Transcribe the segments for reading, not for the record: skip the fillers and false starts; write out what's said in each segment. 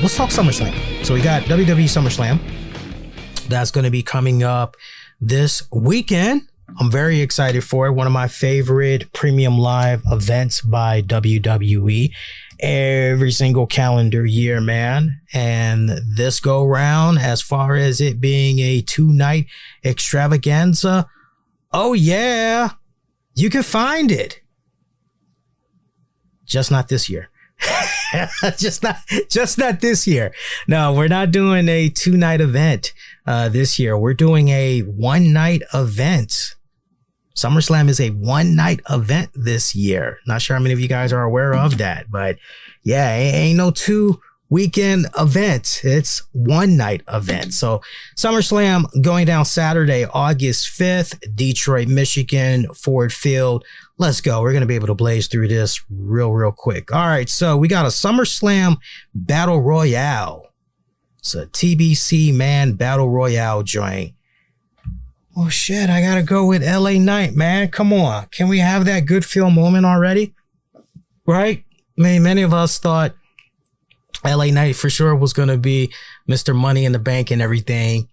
let's talk SummerSlam. So we got WWE SummerSlam. That's going to be coming up this weekend. I'm very excited for it. One of my favorite premium live events by WWE every single calendar year, man. And this go round, as far as it being a 2-night extravaganza, oh yeah, you can find it. Just not this year. just not this year. No, we're not doing a 2-night event this year. We're doing a 1-night event. SummerSlam is a 1-night event this year. Not sure how many of you guys are aware of that, but yeah, ain't no 2-weekend event. It's 1-night event. So SummerSlam going down Saturday, August 5th, Detroit, Michigan, Ford Field. Let's go. We're going to be able to blaze through this real quick. All right. So we got a SummerSlam Battle Royale. It's a TBC man Battle Royale joint. Oh shit, I gotta go with LA Knight, man. Come on. Can we have that good feel moment already? Right? I mean, many of us thought LA Knight for sure was gonna be Mr. Money in the Bank and everything,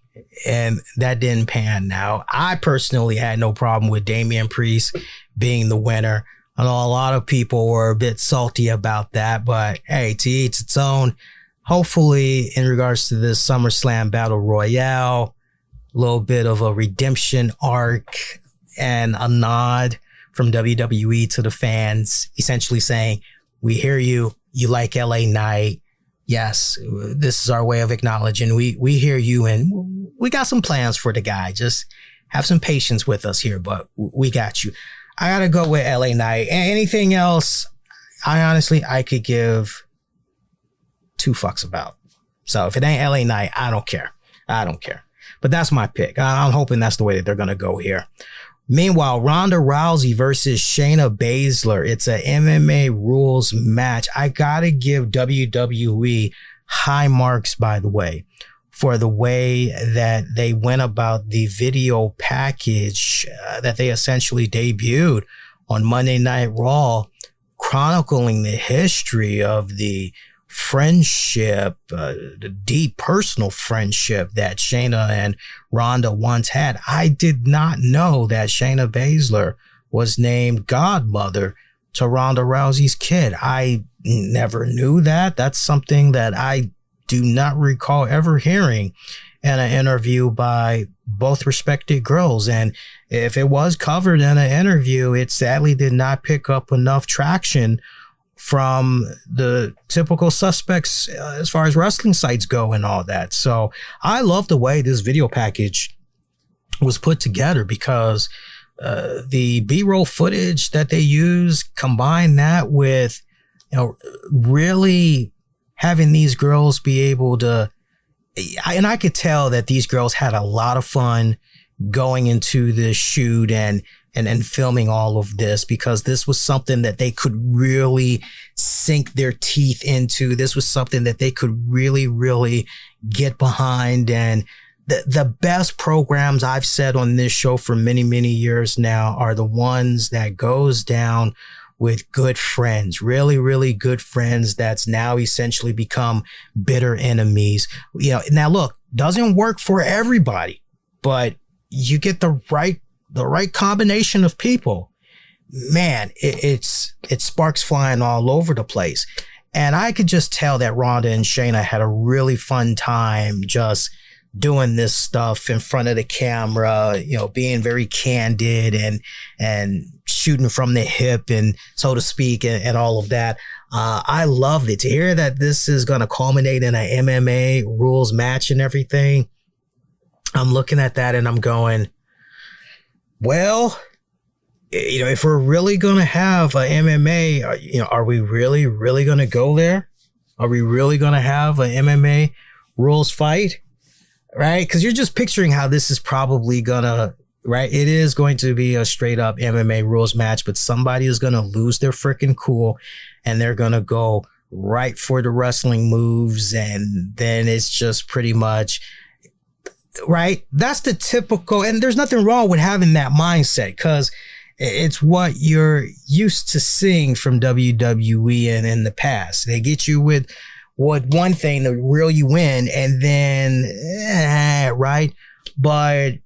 and that didn't pan out. I personally had no problem with Damian Priest being the winner. I know a lot of people were a bit salty about that, but hey, to each its own. Hopefully, in regards to this SummerSlam Battle Royale, little bit of a redemption arc and a nod from WWE to the fans, essentially saying, we hear you. You like LA Knight. Yes, this is our way of acknowledging we hear you, and we got some plans for the guy. Just have some patience with us here, but we got you. I got to go with LA Knight. Anything else, I could give 2 fucks about. So if it ain't LA Knight, I don't care. But that's my pick. I'm hoping that's the way that they're going to go here. Meanwhile, Ronda Rousey versus Shayna Baszler. It's a MMA rules match. I got to give WWE high marks, by the way, for the way that they went about the video package that they essentially debuted on Monday Night Raw, chronicling the history of the friendship, the deep personal friendship that Shayna and Ronda once had. I did not know that Shayna Baszler was named godmother to Ronda Rousey's kid. I never knew that. That's something that I do not recall ever hearing in an interview by both respected girls. And if it was covered in an interview, it sadly did not pick up enough traction from the typical suspects as far as wrestling sites go and all that. So I love the way this video package was put together, because the B-roll footage that they use, combine that with, really having these girls be able to, and I could tell that these girls had a lot of fun going into this shoot and filming all of this, because this was something that they could really sink their teeth into. This was something that they could really get behind. And the best programs I've said on this show for many years now are the ones that goes down with good friends, really good friends that's now essentially become bitter enemies. Now look, doesn't work for everybody, but you get the right combination of people, man, it sparks flying all over the place. And I could just tell that Ronda and Shayna had a really fun time just doing this stuff in front of the camera, being very candid and shooting from the hip, and so to speak, and all of that. I loved it. To hear that this is going to culminate in an MMA rules match and everything, I'm looking at that and I'm going, well, if we're really going to have a MMA, are we really going to go there? Are we really going to have an MMA rules fight? Right? Because you're just picturing how this is probably going to, right? It is going to be a straight up MMA rules match, but somebody is going to lose their freaking cool and they're going to go right for the wrestling moves. And then it's just pretty much, right? That's the typical, and there's nothing wrong with having that mindset, because it's what you're used to seeing from WWE and in the past. They get you with with one thing to reel you in, and then, right? But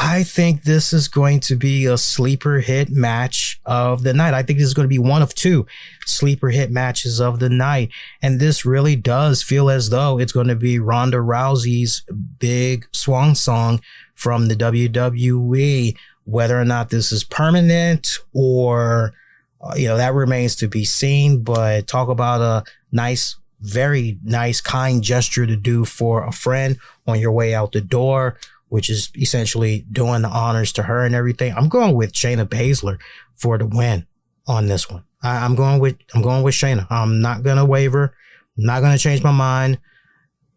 I think this is going to be a sleeper hit match of the night. I think this is going to be one of two sleeper hit matches of the night. And this really does feel as though it's going to be Ronda Rousey's big swan song from the WWE. Whether or not this is permanent or, that remains to be seen. But talk about a nice, very nice, kind gesture to do for a friend on your way out the door, which is essentially doing the honors to her and everything. I'm going with Shayna Baszler for the win on this one. I'm going with Shayna. I'm not going to waver. I'm not going to change my mind.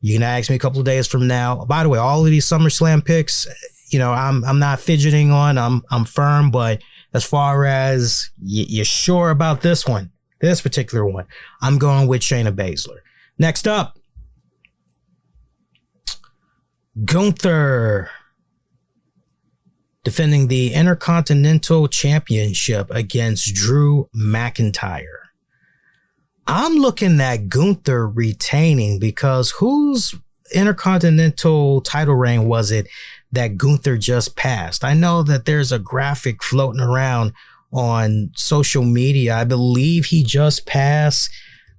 You can ask me a couple of days from now. By the way, all of these SummerSlam picks, I'm not fidgeting on. I'm firm, but as far as you're sure about this one, this particular one, I'm going with Shayna Baszler. Next up, Gunther defending the Intercontinental Championship against Drew McIntyre. I'm looking at Gunther retaining because whose Intercontinental title reign was it that Gunther just passed? I know that there's a graphic floating around on social media. I believe he just passed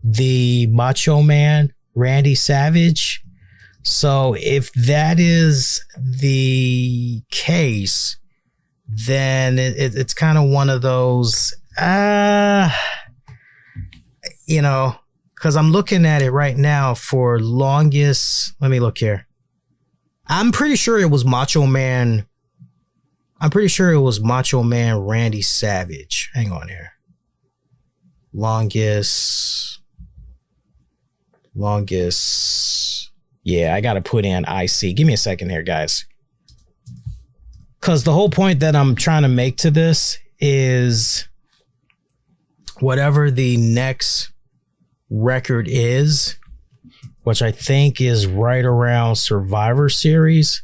the Macho Man, Randy Savage. So if that is the case, then it's kind of one of those, because I'm looking at it right now for longest. Let me look here. I'm pretty sure it was Macho Man. I'm pretty sure it was Macho Man Randy Savage. Hang on here. Longest. Yeah, I got to put in IC. Give me a second here, guys. Because the whole point that I'm trying to make to this is whatever the next record is, which I think is right around Survivor Series,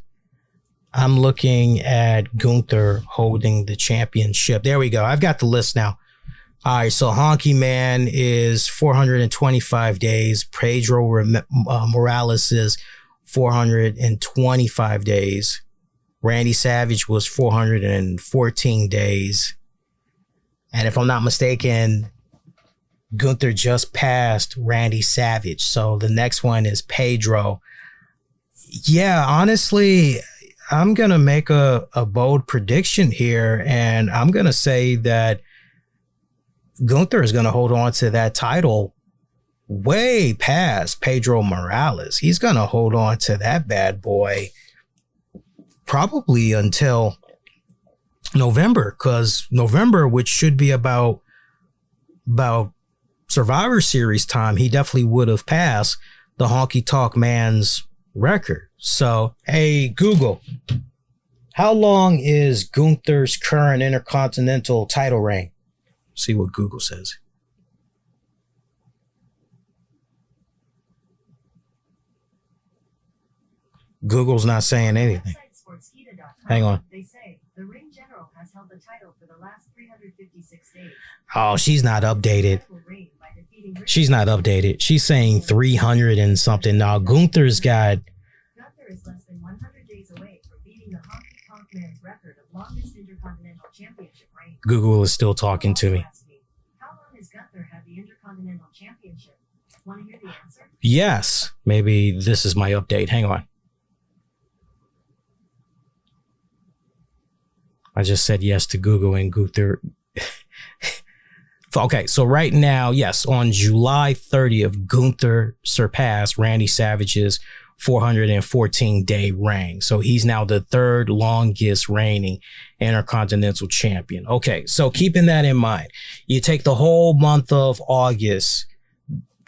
I'm looking at Gunther holding the championship. There we go. I've got the list now. All right, so Honky Man is 425 days. Pedro Morales is 425 days. Randy Savage was 414 days. And if I'm not mistaken, Gunther just passed Randy Savage. So the next one is Pedro. Yeah, honestly, I'm going to make a bold prediction here. And I'm going to say that Gunther is going to hold on to that title way past Pedro Morales. He's going to hold on to that bad boy probably until November, because November, which should be about Survivor Series time, he definitely would have passed the Honky Tonk Man's record. So, hey, Google, how long is Gunther's current Intercontinental title reign? See what Google says. Google's not saying anything. Hang on. They say the ring general has held the title for the last 356 days. Oh, she's not updated. She's not updated. She's saying 300 and something. Now, Gunther's got... Gunther is less than 100 days away from beating the Honky Tonk Man's record of longest Intercontinental Championship reign. Google is still talking to me. How long has Gunther had the Intercontinental Championship? Want to hear the answer? Yes. Maybe this is my update. Hang on. I just said yes to Google and Gunther. Okay, so right now, yes, on July 30th, Gunther surpassed Randy Savage's 414-day reign. So he's now the third longest reigning Intercontinental Champion. Okay, so keeping that in mind, you take the whole month of August,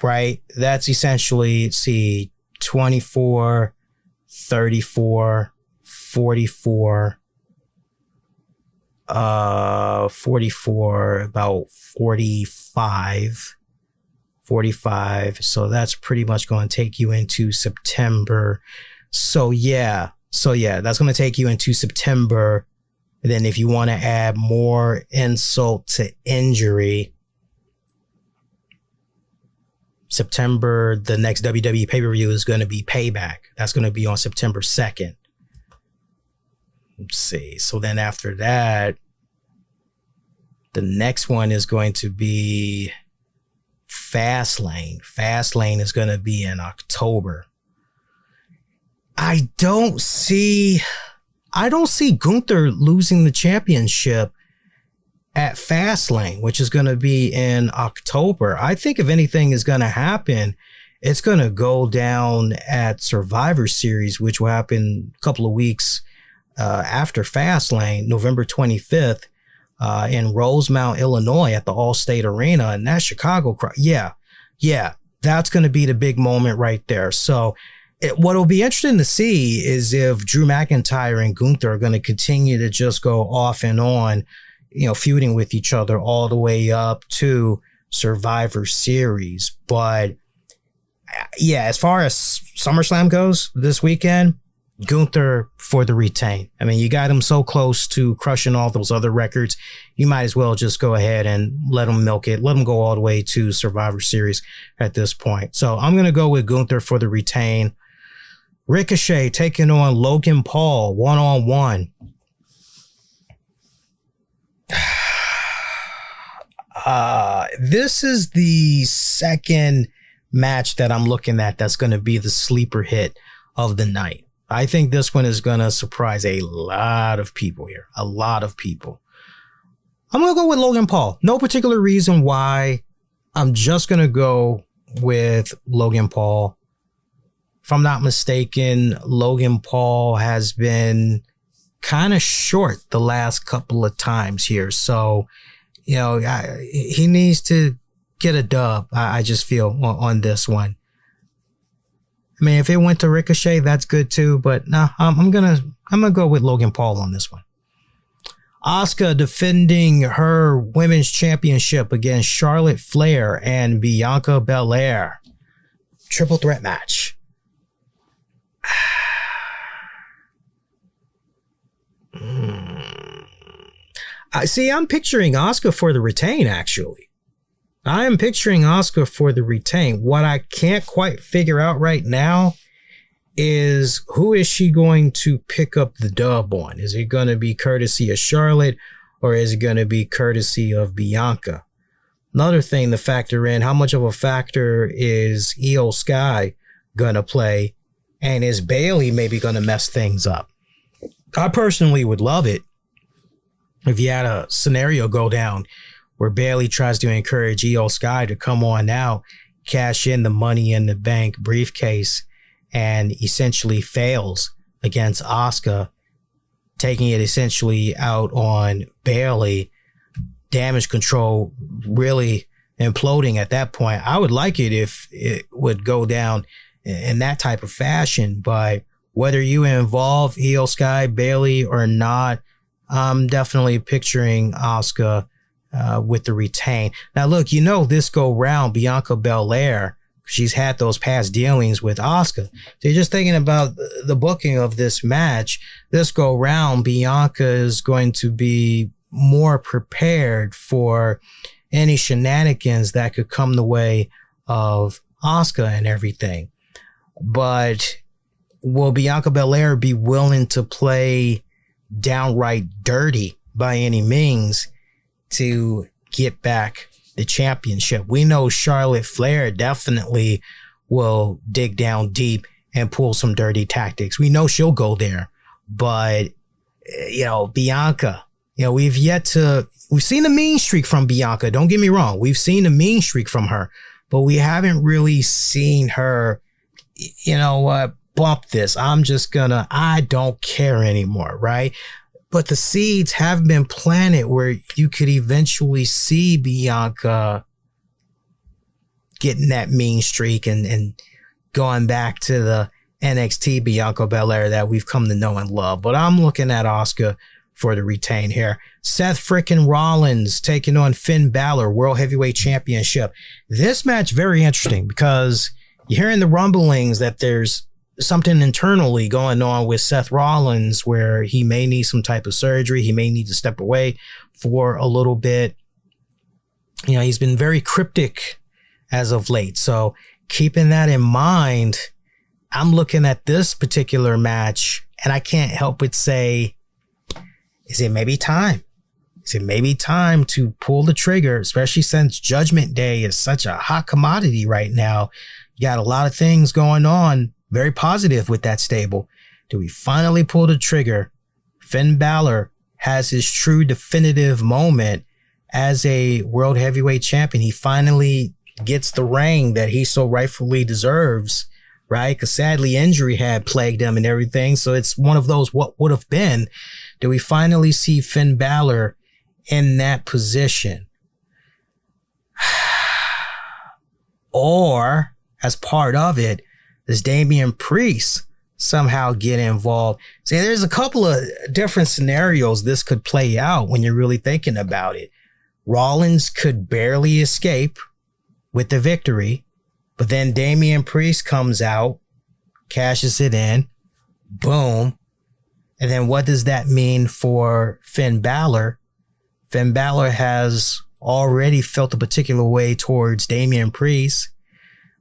right? That's essentially, let's see, 24, 34, 44, 44, about 45. So that's pretty much going to take you into September. So yeah, that's going to take you into September. And then if you want to add more insult to injury, September, the next WWE pay-per-view is going to be Payback. That's going to be on September 2nd. Let's see. So then after that, the next one is going to be Fastlane. Fastlane is going to be in October. I don't see Gunther losing the championship at Fastlane, which is going to be in October. I think if anything is going to happen, it's going to go down at Survivor Series, which will happen a couple of weeks after Fastlane, November 25th, in Rosemount, Illinois at the Allstate Arena. And that Chicago crowd, yeah, that's going to be the big moment right there. So what will be interesting to see is if Drew McIntyre and Gunther are going to continue to just go off and on, feuding with each other all the way up to Survivor Series. But yeah, as far as SummerSlam goes this weekend, Gunther for the retain. I mean, you got him so close to crushing all those other records. You might as well just go ahead and let him milk it. Let him go all the way to Survivor Series at this point. So I'm going to go with Gunther for the retain. Ricochet taking on Logan Paul one-on-one. This is the second match that I'm looking at that's going to be the sleeper hit of the night. I think this one is going to surprise a lot of people here. A lot of people. I'm going to go with Logan Paul. No particular reason why. I'm just going to go with Logan Paul. If I'm not mistaken, Logan Paul has been kind of short the last couple of times here. So, he needs to get a dub, I just feel, on this one. I mean, if it went to Ricochet, that's good too. But no, I'm gonna go with Logan Paul on this one. Asuka defending her women's championship against Charlotte Flair and Bianca Belair. Triple threat match. I'm picturing Asuka for the retain, actually. I am picturing Asuka for the retain. What I can't quite figure out right now is who is she going to pick up the dub on? Is it going to be courtesy of Charlotte or is it going to be courtesy of Bianca? Another thing to factor in, how much of a factor is Io Sky going to play, and is Bayley maybe going to mess things up? I personally would love it if you had a scenario go down where Bayley tries to encourage Io Sky to come on out, cash in the Money in the Bank briefcase, and essentially fails against Asuka, taking it essentially out on Bayley. Damage Control really imploding at that point. I would like it if it would go down in that type of fashion, but whether you involve Io Sky, Bayley or not, I'm definitely picturing Asuka with the retain. Now, look, this go round, Bianca Belair, she's had those past dealings with Asuka. So you're just thinking about the booking of this match. This go round, Bianca is going to be more prepared for any shenanigans that could come the way of Asuka and everything. But will Bianca Belair be willing to play downright dirty by any means to get back the championship? We know Charlotte Flair definitely will dig down deep and pull some dirty tactics. We know she'll go there, but Bianca, we've seen the mean streak from Bianca. Don't get me wrong. We've seen the mean streak from her, but we haven't really seen her, bump this. I don't care anymore, right? But the seeds have been planted where you could eventually see Bianca getting that mean streak and going back to the NXT Bianca Belair that we've come to know and love. But I'm looking at Asuka for the retain here. Seth frickin' Rollins taking on Finn Balor, World Heavyweight Championship. This match very interesting because you're hearing the rumblings that there's something internally going on with Seth Rollins where he may need some type of surgery. He may need to step away for a little bit. He's been very cryptic as of late. So keeping that in mind, I'm looking at this particular match and I can't help but say, is it maybe time? Is it maybe time to pull the trigger, especially since Judgment Day is such a hot commodity right now? You got a lot of things going on, very positive with that stable. Do we finally pull the trigger? Finn Balor has his true definitive moment as a world heavyweight champion. He finally gets the reign that he so rightfully deserves, right? Because sadly, injury had plagued him and everything. So it's one of those what would have been. Do we finally see Finn Balor in that position? Or as part of it, does Damian Priest somehow get involved? See, there's a couple of different scenarios this could play out when you're really thinking about it. Rollins could barely escape with the victory, but then Damian Priest comes out, cashes it in, boom. And then what does that mean for Finn Balor? Finn Balor has already felt a particular way towards Damian Priest.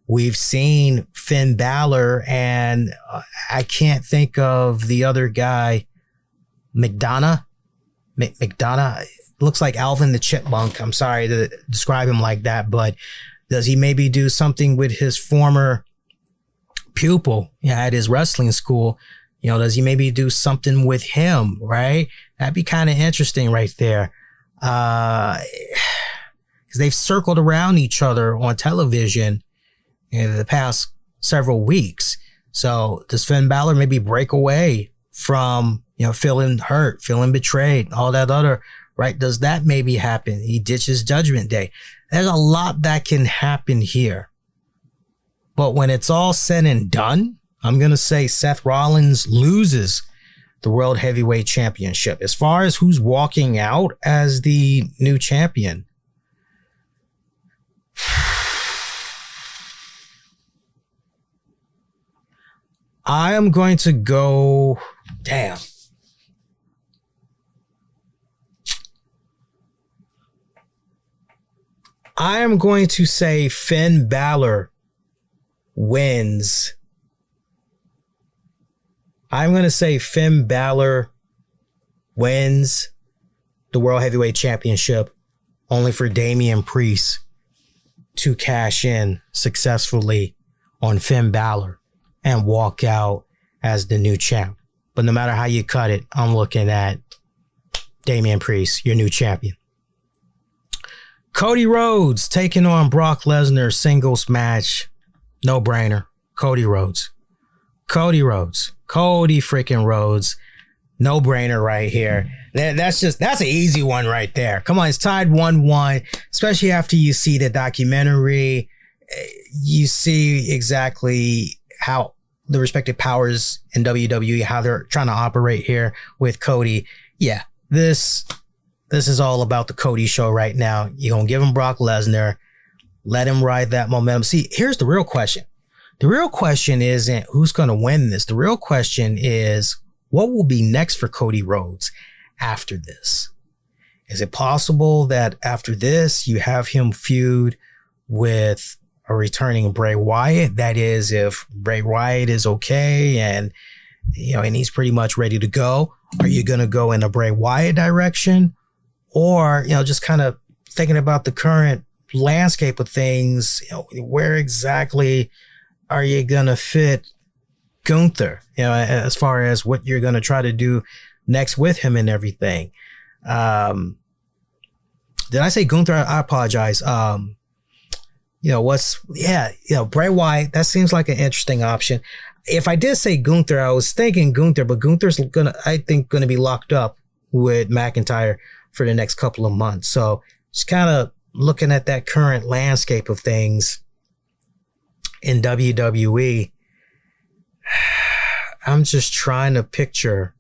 We've seen Finn Balor and I can't think of the other guy, McDonough. Looks like Alvin the Chipmunk. I'm sorry to describe him like that, but does he maybe do something with his former pupil at his wrestling school? You know, does he maybe do something with him, right? That'd be kind of interesting right there. Because they've circled around each other on television in the past several weeks. So does Finn Balor maybe break away from, feeling hurt, feeling betrayed, all that other, right? Does that maybe happen? He ditches Judgment Day. There's a lot that can happen here. But when it's all said and done, I'm going to say Seth Rollins loses the World Heavyweight Championship. As far as who's walking out as the new champion, I am going to go, I am going to say Finn Balor wins. I'm going to say Finn Balor wins the World Heavyweight Championship, only for Damian Priest to cash in successfully on Finn Balor and walk out as the new champ. But no matter how you cut it, I'm looking at Damian Priest, your new champion. Cody Rhodes taking on Brock Lesnar, singles match. No brainer. Cody Rhodes. Cody freaking Rhodes. No brainer right here. That's an easy one right there. Come on, it's tied 1-1, especially after you see the documentary. You see exactly how the respective powers in WWE, how they're trying to operate here with Cody. Yeah, this is all about the Cody show right now. You're going to give him Brock Lesnar, let him ride that momentum. See, here's the real question. The real question isn't who's going to win this. The real question is what will be next for Cody Rhodes after this? Is it possible that after this you have him feud with a returning Bray Wyatt? That is, if Bray Wyatt is okay and he's pretty much ready to go, are you going to go in a Bray Wyatt direction? Or, just kind of thinking about the current landscape of things, where exactly are you going to fit Gunther, as far as what you're going to try to do next with him and everything. Did I say Gunther? I apologize. Bray Wyatt, that seems like an interesting option. If I did say Gunther, I was thinking Gunther, but Gunther's going to be locked up with McIntyre for the next couple of months. So just kind of looking at that current landscape of things in WWE, I'm just trying to picture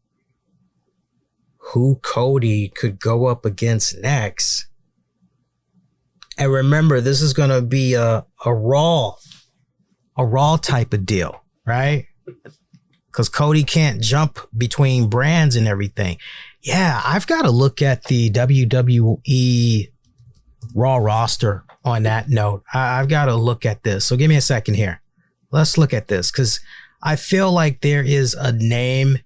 who Cody could go up against next. And remember, this is going to be a Raw type of deal, right? Because Cody can't jump between brands and everything. Yeah, I've got to look at the WWE RAW roster on that note. I've got to look at this. So give me a second here. Let's look at this because I feel like there is a name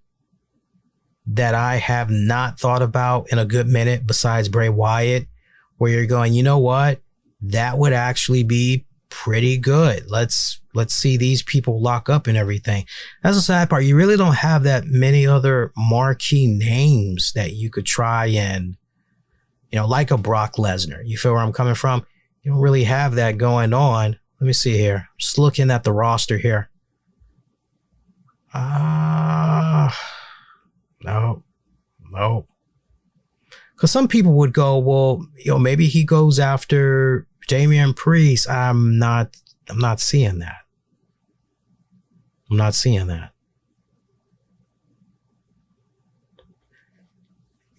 that I have not thought about in a good minute besides Bray Wyatt, where you're going, you know what? That would actually be pretty good. Let's see these people lock up and everything. That's the sad part. You really don't have that many other marquee names that you could try and, like a Brock Lesnar. You feel where I'm coming from? You don't really have that going on. Let me see here. Just looking at the roster here. No. Because some people would go, well, maybe he goes after Damian Priest. I'm not seeing that. I'm not seeing that.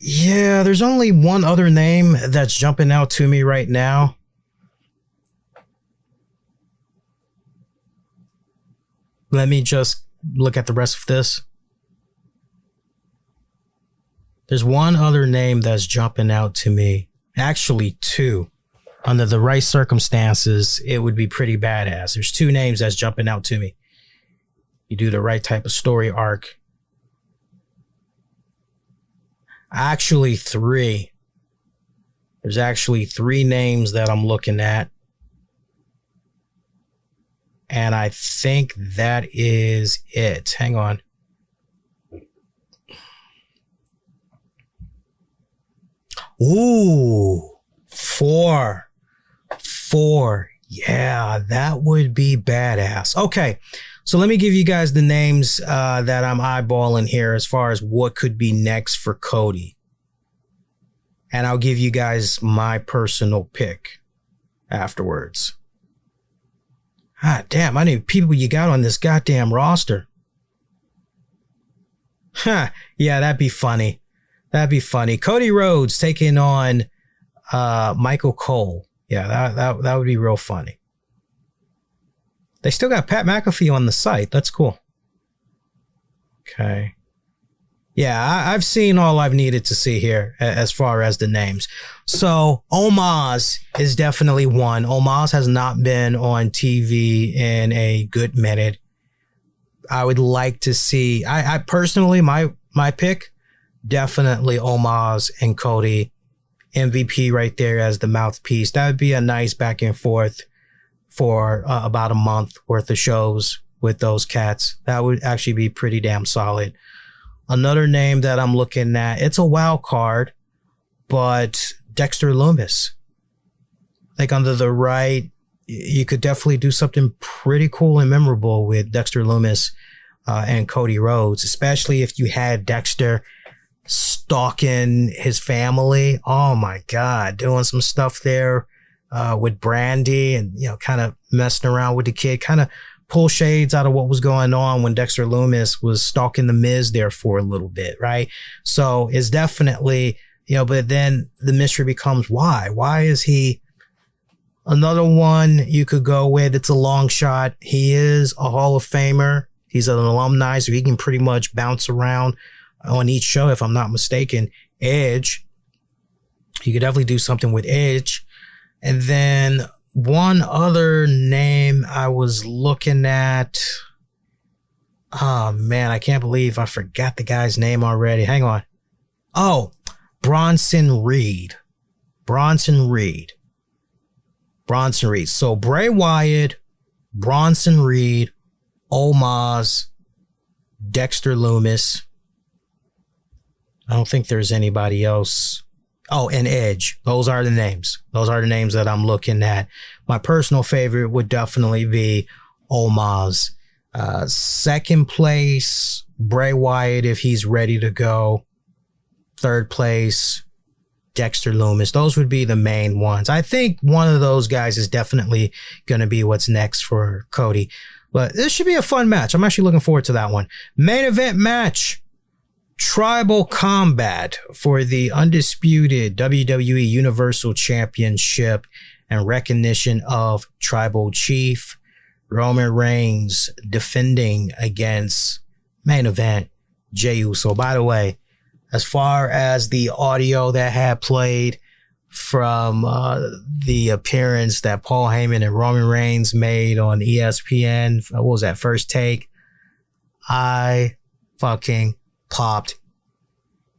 Yeah, there's only one other name that's jumping out to me right now. Let me just look at the rest of this. There's one other name that's jumping out to me. Actually, two. Under the right circumstances, it would be pretty badass. There's two names that's jumping out to me. You do the right type of story arc. Actually, three. There's actually three names that I'm looking at. And I think that is it. Hang on. Ooh, four. Yeah, that would be badass. Okay, so let me give you guys the names that I'm eyeballing here as far as what could be next for Cody. And I'll give you guys my personal pick afterwards. Ah, damn, I need people you got on this goddamn roster. Huh, yeah, that'd be funny. That'd be funny. Cody Rhodes taking on Michael Cole. Yeah, that would be real funny. They still got Pat McAfee on the site. That's cool. Okay. Yeah, I've seen all I've needed to see here as far as the names. So Omos is definitely one. Omos has not been on TV in a good minute. I would like to see, I personally, my pick, definitely Omos and Cody. MVP right there as the mouthpiece. That would be a nice back and forth for about a month worth of shows with those cats. That would actually be pretty damn solid. Another name that I'm looking at, it's a wild card, but Dexter Lumis. Like under the right, you could definitely do something pretty cool and memorable with Dexter Lumis and Cody Rhodes, especially if you had Dexter stalking his family. Oh my God, doing some stuff there with Brandy and, kind of messing around with the kid, kind of pull shades out of what was going on when Dexter Lumis was stalking the Miz there for a little bit, right? So it's definitely, but then the mystery becomes why? Why is he? Another one you could go with, it's a long shot. He is a Hall of Famer. He's an alumni, so he can pretty much bounce around on each show, if I'm not mistaken. Edge. You could definitely do something with Edge. And then one other name I was looking at. Oh, man, I can't believe I forgot the guy's name already. Hang on. Oh, Bronson Reed. So Bray Wyatt, Bronson Reed, Omos, Dexter Lumis. I don't think there's anybody else. Oh, and Edge. Those are the names. Those are the names that I'm looking at. My personal favorite would definitely be Omos. Second place, Bray Wyatt, if he's ready to go. Third place, Dexter Lumis. Those would be the main ones. I think one of those guys is definitely going to be what's next for Cody. But this should be a fun match. I'm actually looking forward to that one. Main event match. Tribal Combat for the undisputed WWE Universal Championship and recognition of Tribal Chief Roman Reigns defending against main event Jey Uso. By the way, as far as the audio that had played from the appearance that Paul Heyman and Roman Reigns made on ESPN. What was that, First Take? I fucking popped.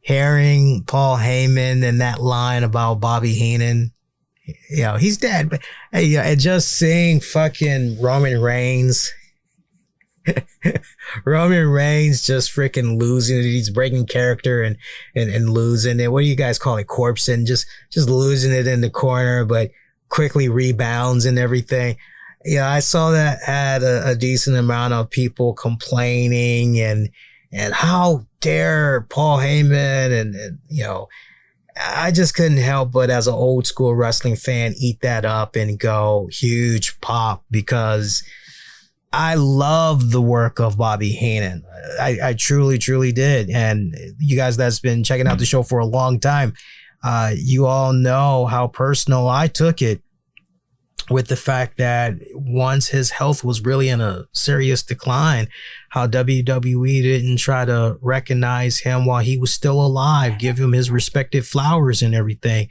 Hearing Paul Heyman and that line about Bobby Heenan, you know, he's dead. But hey, and just seeing fucking Roman Reigns, Roman Reigns just freaking losing it. He's breaking character and losing it. What do you guys call it? Corpsing, just losing it in the corner, but quickly rebounds and everything. Yeah, I saw that had a decent amount of people complaining and how dare Paul Heyman and you know, I just couldn't help but as an old school wrestling fan eat that up and go huge pop because I love the work of Bobby Heenan. I truly, truly did. And you guys that's been checking out the show for a long time, you all know how personal I took it with the fact that once his health was really in a serious decline, how WWE didn't try to recognize him while he was still alive, give him his respective flowers and everything.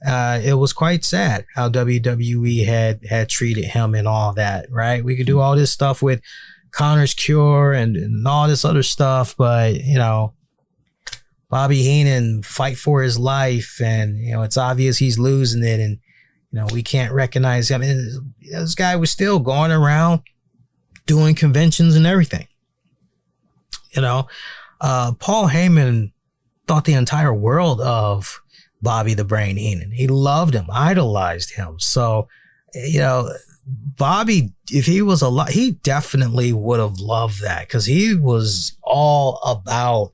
It was quite sad how WWE had treated him and all that, right? We could do all this stuff with Connor's Cure and all this other stuff, but, you know, Bobby Heenan fight for his life and, you know, it's obvious he's losing it and, you know, we can't recognize him. And this guy was still going around doing conventions and everything. You know, Paul Heyman thought the entire world of Bobby the Brain Heenan. He loved him, idolized him. So, you know, Bobby, if he was alive, he definitely would have loved that because he was all about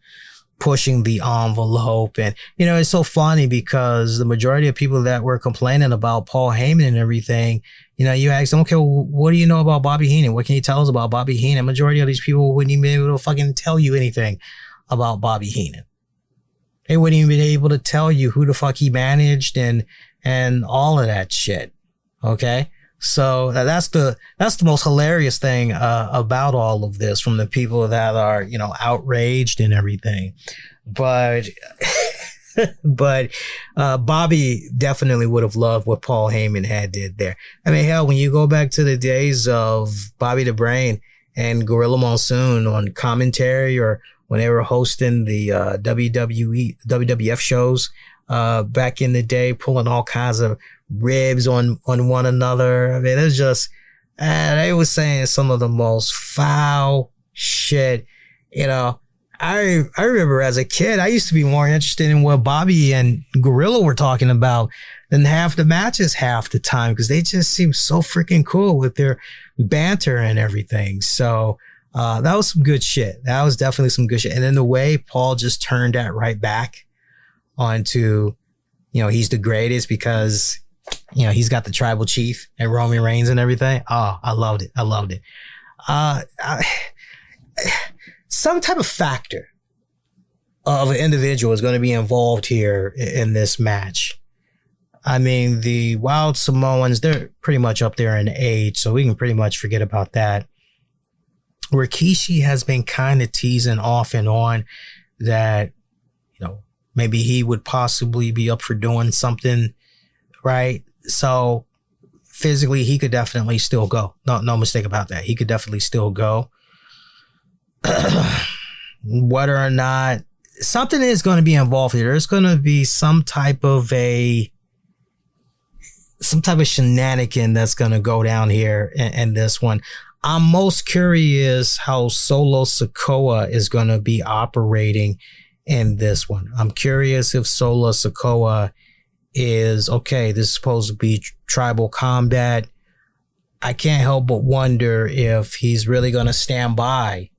pushing the envelope. And, you know, it's so funny because the majority of people that were complaining about Paul Heyman and everything, you know, you ask them, okay, well, what do you know about Bobby Heenan? What can you tell us about Bobby Heenan? Majority of these people wouldn't even be able to fucking tell you anything about Bobby Heenan. They wouldn't even be able to tell you who the fuck he managed and all of that shit. Okay. So that's the most hilarious thing about all of this from the people that are, you know, outraged and everything. But Bobby definitely would have loved what Paul Heyman had did there. I mean, hell, when you go back to the days of Bobby the Brain and Gorilla Monsoon on commentary or when they were hosting the WWF shows back in the day, pulling all kinds of ribs on one another. I mean, it was just, they were saying some of the most foul shit. You know, I remember as a kid, I used to be more interested in what Bobby and Gorilla were talking about than half the matches half the time because they just seemed so freaking cool with their banter and everything. So that was some good shit. That was definitely some good shit. And then the way Paul just turned that right back onto, you know, he's the greatest because, you know, he's got the tribal chief and Roman Reigns and everything. Oh, I loved it. I loved it. Some type of factor of an individual is going to be involved here in this match. I mean, the Wild Samoans, they're pretty much up there in age, so we can pretty much forget about that. Rikishi has been kind of teasing off and on that, you know, maybe he would possibly be up for doing something, right? So physically, he could definitely still go. No mistake about that. He could definitely still go. Whether or not something is going to be involved here, there's going to be some type of shenanigan that's going to go down here in this one. I'm most curious how Solo Sikoa is going to be operating in this one. I'm curious if Solo Sikoa is, okay, this is supposed to be tribal combat. I can't help but wonder if he's really going to stand by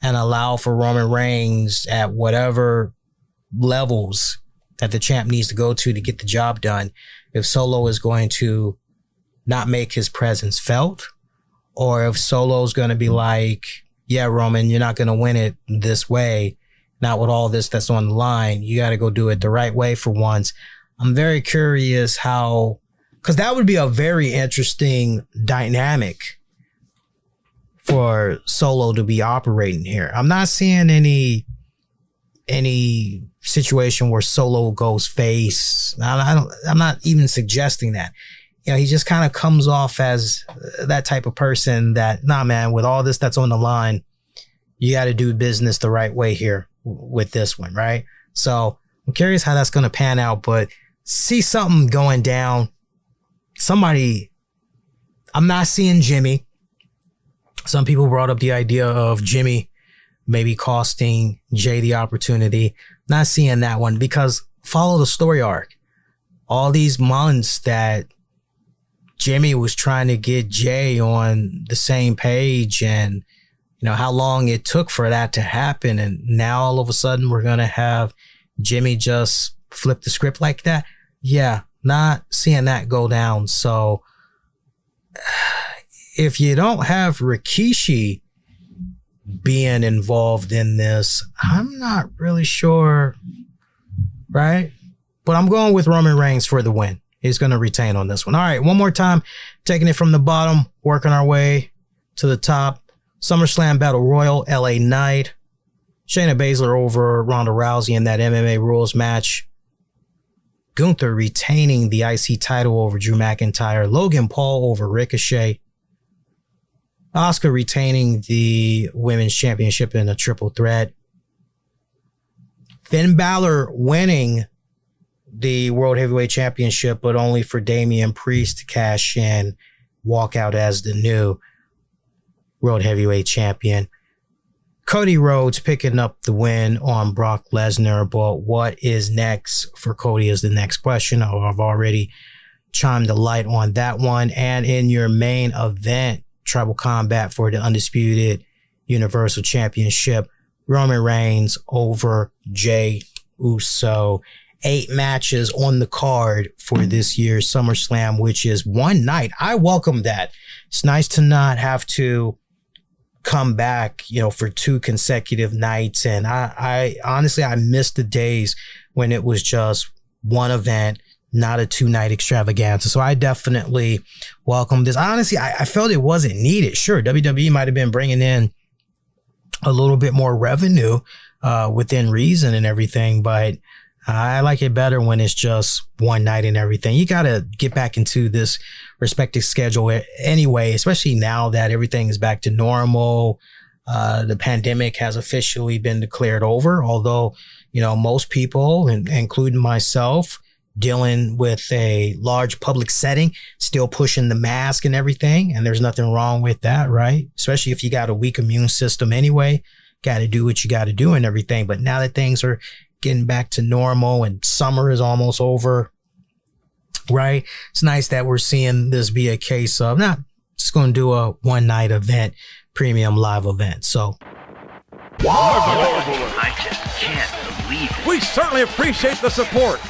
and allow for Roman Reigns at whatever levels that the champ needs to go to get the job done. If Solo is going to not make his presence felt, or if Solo's going to be like, yeah, Roman, you're not going to win it this way. Not with all this that's on the line. You got to go do it the right way for once. I'm very curious how, because that would be a very interesting dynamic for Solo to be operating here. I'm not seeing any any situation where Solo goes face. I'm not even suggesting that. You know, he just kind of comes off as that type of person that, nah, man, with all this that's on the line, you got to do business the right way here with this one, right? So I'm curious how that's going to pan out, but see something going down. Somebody, I'm not seeing Jimmy. Some people brought up the idea of Jimmy maybe costing Jay the opportunity. Not seeing that one, because follow the story arc. All these months that Jimmy was trying to get Jay on the same page, and you know how long it took for that to happen, and now all of a sudden we're gonna have Jimmy just flip the script like that. Yeah, not seeing that go down. So if you don't have Rikishi being involved in this, I'm not really sure, right? But I'm going with Roman Reigns for the win. He's going to retain on this one. All right, one more time, taking it from the bottom, working our way to the top. SummerSlam Battle Royal, LA Knight. Shayna Baszler over Ronda Rousey in that MMA rules match. Gunther retaining the IC title over Drew McIntyre. Logan Paul over Ricochet. Asuka retaining the Women's Championship in a triple threat. Finn Balor winning the World Heavyweight Championship, but only for Damian Priest to cash in, walk out as the new World Heavyweight Champion. Cody Rhodes picking up the win on Brock Lesnar, but what is next for Cody is the next question. I've already chimed the light on that one. And in your main event, Tribal Combat for the Undisputed Universal Championship, Roman Reigns over Jey Uso. 8 matches on the card for this year's SummerSlam, which is one night. I welcome that. It's nice to not have to come back, you know, for 2 consecutive nights. And I honestly, I miss the days when it was just one event, not a 2-night extravaganza. So I definitely welcome this. Honestly, I felt it wasn't needed. Sure, WWE might have been bringing in a little bit more revenue within reason and everything, but I like it better when it's just one night and everything. You got to get back into this respective schedule anyway, especially now that everything is back to normal. The pandemic has officially been declared over, although, you know, most people, including myself, dealing with a large public setting, still pushing the mask and everything. And there's nothing wrong with that, right? Especially if you got a weak immune system anyway, got to do what you got to do and everything. But now that things are getting back to normal and summer is almost over, right? It's nice that we're seeing this be a case of not just going to do a one-night event, premium live event. So I just can't believe it. We certainly appreciate the support.